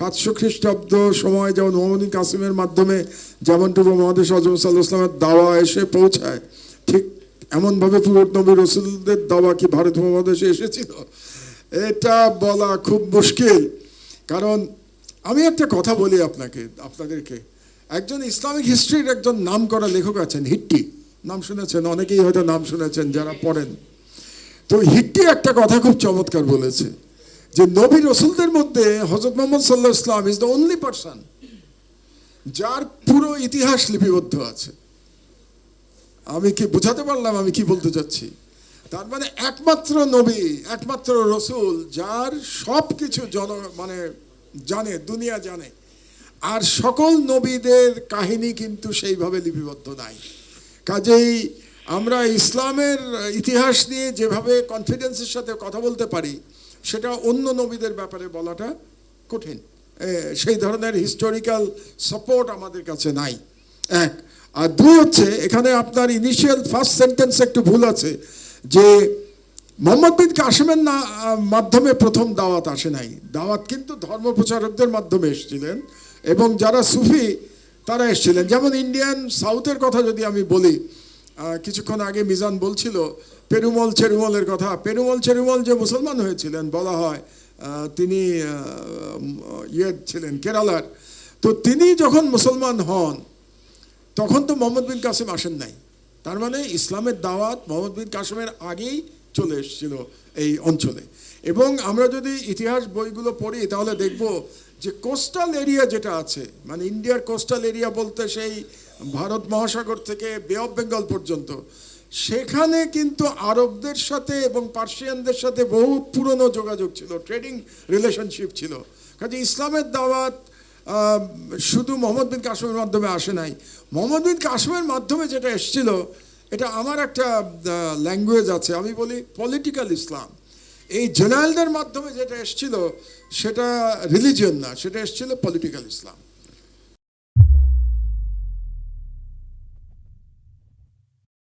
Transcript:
700 খ্রিস্টাব্দ সময় যেমন মোহাম্মদ বিন কাসিমের মাধ্যমে যেমন পূর্ব মহাদেশ হযরত সাল্লাল্লাহু আলাইহি ওয়াসাল্লামের দাওয়া এসে পৌঁছায়, ঠিক এমনভাবে পুরো নবী রসুলদের দাওয়া কি ভারত মহাদেশে এসেছিল এটা বলা খুব মুশকিল। কারণ আমি একটা কথা বলি আপনাদেরকে, একজন ইসলামিক হিস্ট্রির একজন নাম করা লেখক আছেন, হিট্টি, নাম শুনেছেন, অনেকেই হয়তো নাম শুনেছেন যারা পড়েন। তো হিট্টি একটা কথা খুব চমৎকার বলেছে যে নবী রসুলদের মধ্যে হযরত মুহাম্মদ সাল্লাল্লাহু আলাইহি ওয়াসাল্লাম ইজ দ্য অনলি পারসন যার পুরো ইতিহাস লিপিবদ্ধ আছে। আমি কি বুঝাতে পারলাম আমি কি বলতে চাচ্ছি? তার মানে একমাত্র নবী, একমাত্র রসুল যার সব কিছু জানে, দুনিয়া জানে। আর সকল নবীদের কাহিনী কিন্তু সেইভাবে লিপিবদ্ধ নাই। কাজেই আমরা ইসলামের ইতিহাস নিয়ে যেভাবে কনফিডেন্সের সাথে কথা বলতে পারি সেটা অন্য নবীদের ব্যাপারে বলাটা কঠিন। সেই ধরনের হিস্টোরিক্যাল সাপোর্ট আমাদের কাছে নাই, এক। আর দুই হচ্ছে, এখানে আপনার ইনিশিয়াল ফার্স্ট সেন্টেন্সে একটু ভুল আছে যে মোহাম্মদ বিন কাসিমের মাধ্যমে প্রথম দাওয়াত আসে নাই। দাওয়াত কিন্তু ধর্মপ্রচারকদের মাধ্যমে এসেছিলেন এবং যারা সুফি তারা এসেছিলেন। যেমন ইন্ডিয়ান সাউথের কথা যদি আমি বলি, কিছুক্ষণ আগে মিজান বলছিল পেরুমল চেরুমলের কথা। পেরুমল চেরুমল যে মুসলমান হয়েছিলেন বলা হয়, তিনি ছিলেন কেরালার। তো তিনি যখন মুসলমান হন তখন তো মোহাম্মদ বিন কাসিম আসেন নাই। তার মানে ইসলামের দাওয়াত মোহাম্মদ বিন কাসিমের আগেই চলে এসেছিল এই অঞ্চলে। এবং আমরা যদি ইতিহাস বইগুলো পড়ি তাহলে দেখব যে কোস্টাল এরিয়া যেটা আছে, মানে ইন্ডিয়ার কোস্টাল এরিয়া বলতে সেই ভারত মহাসাগর থেকে বে অফ বেঙ্গল পর্যন্ত, সেখানে কিন্তু আরবদের সাথে এবং পার্সিয়ানদের সাথে বহু পুরনো যোগাযোগ ছিল, ট্রেডিং রিলেশনশিপ ছিল। কাজে ইসলামের দাওয়াত শুধু মোহাম্মদ বিন কাসিমের মাধ্যমে আসে নাই। মোহাম্মদ বিন কাসিমের মাধ্যমে যেটা এসেছিল, এটা আমার একটা ল্যাঙ্গুয়েজ আছে, আমি বলি পলিটিক্যাল ইসলাম। এই জেনারেলদের মাধ্যমে যেটা এসেছিল সেটা রিলিজিয়ন না, সেটা এসেছিল পলিটিক্যাল ইসলাম।